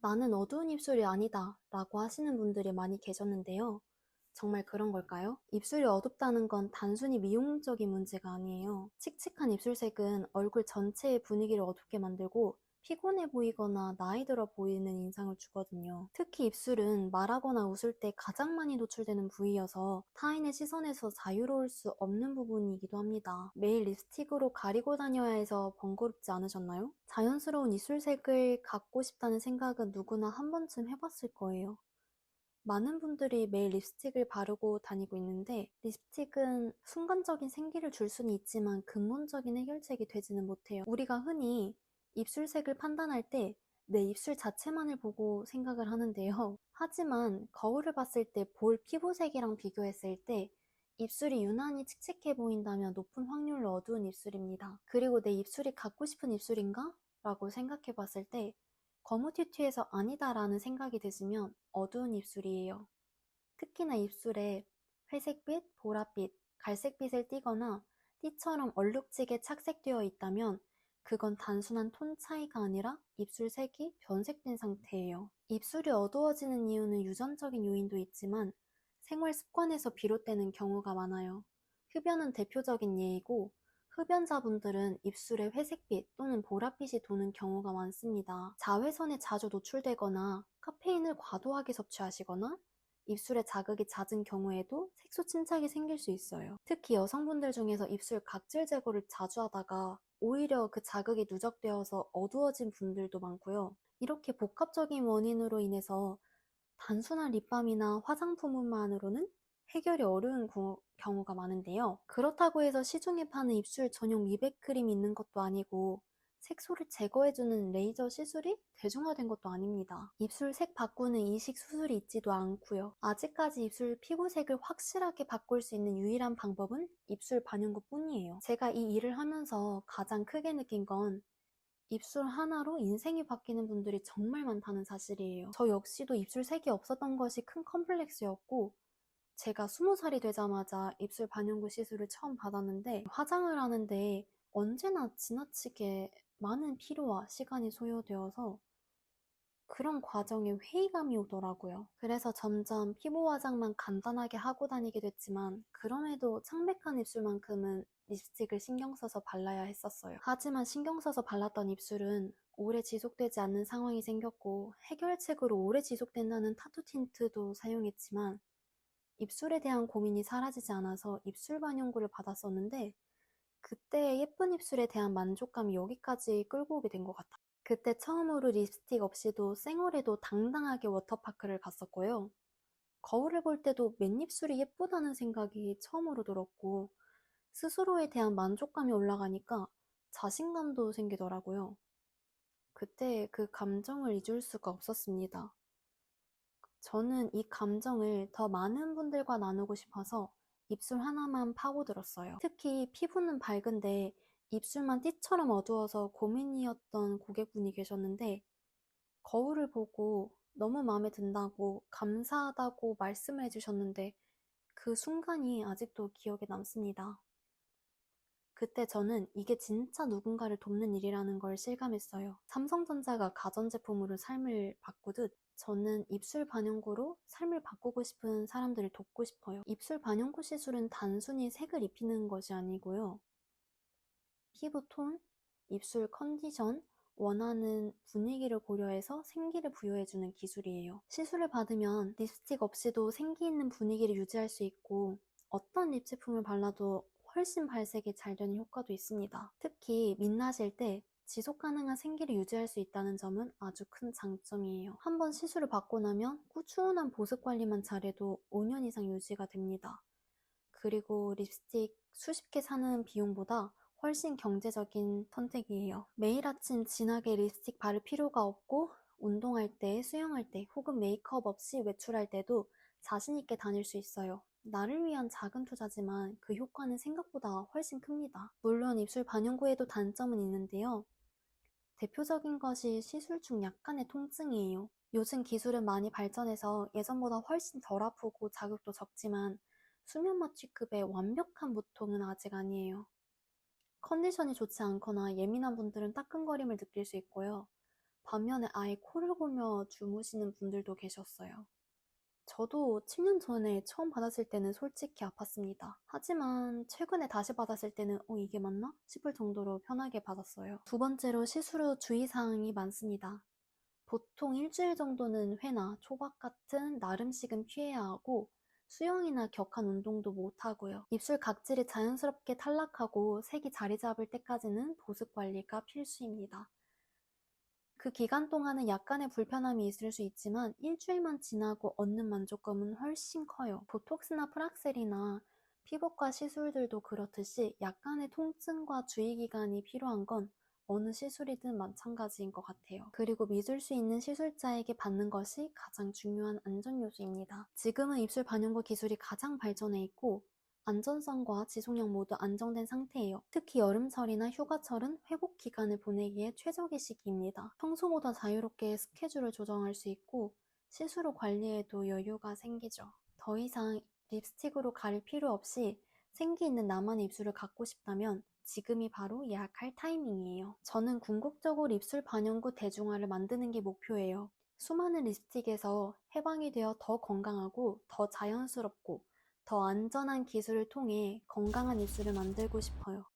나는 어두운 입술이 아니다 라고 하시는 분들이 많이 계셨는데요. 정말 그런 걸까요? 입술이 어둡다는 건 단순히 미용적인 문제가 아니에요. 칙칙한 입술색은 얼굴 전체의 분위기를 어둡게 만들고 피곤해 보이거나 나이 들어 보이는 인상을 주거든요. 특히 입술은 말하거나 웃을 때 가장 많이 노출되는 부위여서 타인의 시선에서 자유로울 수 없는 부분이기도 합니다. 매일 립스틱으로 가리고 다녀야 해서 번거롭지 않으셨나요? 자연스러운 입술색을 갖고 싶다는 생각은 누구나 한 번쯤 해봤을 거예요. 많은 분들이 매일 립스틱을 바르고 다니고 있는데 립스틱은 순간적인 생기를 줄 수는 있지만 근본적인 해결책이 되지는 못해요. 우리가 흔히 입술색을 판단할 때 내 입술 자체만을 보고 생각을 하는데요. 하지만 거울을 봤을 때 볼 피부색이랑 비교했을 때 입술이 유난히 칙칙해 보인다면 높은 확률로 어두운 입술입니다. 그리고 내 입술이 갖고 싶은 입술인가? 라고 생각해 봤을 때 거무튀튀해서 아니다라는 생각이 드시면 어두운 입술이에요. 특히나 입술에 회색빛, 보랏빛, 갈색빛을 띠거나 띠처럼 얼룩지게 착색되어 있다면 그건 단순한 톤 차이가 아니라 입술색이 변색된 상태예요. 입술이 어두워지는 이유는 유전적인 요인도 있지만 생활 습관에서 비롯되는 경우가 많아요. 흡연은 대표적인 예이고 흡연자분들은 입술에 회색빛 또는 보랏빛이 도는 경우가 많습니다. 자외선에 자주 노출되거나 카페인을 과도하게 섭취하시거나 입술에 자극이 잦은 경우에도 색소 침착이 생길 수 있어요. 특히 여성분들 중에서 입술 각질 제거를 자주 하다가 오히려 그 자극이 누적되어서 어두워진 분들도 많고요. 이렇게 복합적인 원인으로 인해서 단순한 립밤이나 화장품만으로는 해결이 어려운 경우가 많은데요. 그렇다고 해서 시중에 파는 입술 전용 미백 크림이 있는 것도 아니고 색소를 제거해주는 레이저 시술이 대중화된 것도 아닙니다. 입술 색 바꾸는 이식 수술이 있지도 않고요. 아직까지 입술 피부색을 확실하게 바꿀 수 있는 유일한 방법은 입술 반영구 뿐이에요. 제가 이 일을 하면서 가장 크게 느낀 건 입술 하나로 인생이 바뀌는 분들이 정말 많다는 사실이에요. 저 역시도 입술 색이 없었던 것이 큰 컴플렉스였고 제가 20살이 되자마자 입술 반영구 시술을 처음 받았는데 화장을 하는데 언제나 지나치게 많은 피로와 시간이 소요되어서 그런 과정에 회의감이 오더라고요. 그래서 점점 피부 화장만 간단하게 하고 다니게 됐지만 그럼에도 창백한 입술만큼은 립스틱을 신경 써서 발라야 했었어요. 하지만 신경 써서 발랐던 입술은 오래 지속되지 않는 상황이 생겼고 해결책으로 오래 지속된다는 타투 틴트도 사용했지만 입술에 대한 고민이 사라지지 않아서 입술 반영구를 받았었는데 그때의 예쁜 입술에 대한 만족감이 여기까지 끌고 오게 된 것 같아요. 그때 처음으로 립스틱 없이도 생얼에도 당당하게 워터파크를 갔었고요. 거울을 볼 때도 맨입술이 예쁘다는 생각이 처음으로 들었고 스스로에 대한 만족감이 올라가니까 자신감도 생기더라고요. 그때 그 감정을 잊을 수가 없었습니다. 저는 이 감정을 더 많은 분들과 나누고 싶어서 입술 하나만 파고들었어요. 특히 피부는 밝은데 입술만 띠처럼 어두워서 고민이었던 고객분이 계셨는데 거울을 보고 너무 마음에 든다고 감사하다고 말씀을 해주셨는데 그 순간이 아직도 기억에 남습니다. 그때 저는 이게 진짜 누군가를 돕는 일이라는 걸 실감했어요. 삼성전자가 가전제품으로 삶을 바꾸듯 저는 입술 반영구로 삶을 바꾸고 싶은 사람들을 돕고 싶어요. 입술 반영구 시술은 단순히 색을 입히는 것이 아니고요. 피부 톤, 입술 컨디션, 원하는 분위기를 고려해서 생기를 부여해주는 기술이에요. 시술을 받으면 립스틱 없이도 생기 있는 분위기를 유지할 수 있고 어떤 립 제품을 발라도 훨씬 발색이 잘 되는 효과도 있습니다. 특히 민낯일 때 지속 가능한 생기를 유지할 수 있다는 점은 아주 큰 장점이에요. 한번 시술을 받고 나면 꾸준한 보습 관리만 잘해도 5년 이상 유지가 됩니다. 그리고 립스틱 수십 개 사는 비용보다 훨씬 경제적인 선택이에요. 매일 아침 진하게 립스틱 바를 필요가 없고 운동할 때, 수영할 때, 혹은 메이크업 없이 외출할 때도 자신있게 다닐 수 있어요. 나를 위한 작은 투자지만 그 효과는 생각보다 훨씬 큽니다. 물론 입술 반영구에도 단점은 있는데요. 대표적인 것이 시술 중 약간의 통증이에요. 요즘 기술은 많이 발전해서 예전보다 훨씬 덜 아프고 자극도 적지만 수면 마취급의 완벽한 무통은 아직 아니에요. 컨디션이 좋지 않거나 예민한 분들은 따끔거림을 느낄 수 있고요. 반면에 아예 코를 골며 주무시는 분들도 계셨어요. 저도 7년 전에 처음 받았을 때는 솔직히 아팠습니다. 하지만 최근에 다시 받았을 때는 이게 맞나? 싶을 정도로 편하게 받았어요. 두 번째로 시술 후 주의사항이 많습니다. 보통 일주일 정도는 회나 초밥 같은 나름식은 피해야 하고 수영이나 격한 운동도 못하고요. 입술 각질이 자연스럽게 탈락하고 색이 자리 잡을 때까지는 보습 관리가 필수입니다. 그 기간 동안은 약간의 불편함이 있을 수 있지만 일주일만 지나고 얻는 만족감은 훨씬 커요. 보톡스나 프락셀이나 피부과 시술들도 그렇듯이 약간의 통증과 주의 기간이 필요한 건 어느 시술이든 마찬가지인 것 같아요. 그리고 믿을 수 있는 시술자에게 받는 것이 가장 중요한 안전 요소입니다. 지금은 입술 반영구 기술이 가장 발전해 있고 안전성과 지속력 모두 안정된 상태예요. 특히 여름철이나 휴가철은 회복 기간을 보내기에 최적의 시기입니다. 평소보다 자유롭게 스케줄을 조정할 수 있고 시술 후 관리에도 여유가 생기죠. 더 이상 립스틱으로 가릴 필요 없이 생기 있는 나만의 입술을 갖고 싶다면 지금이 바로 예약할 타이밍이에요. 저는 궁극적으로 입술 반영구 대중화를 만드는 게 목표예요. 수많은 립스틱에서 해방이 되어 더 건강하고 더 자연스럽고 더 안전한 기술을 통해 건강한 입술을 만들고 싶어요.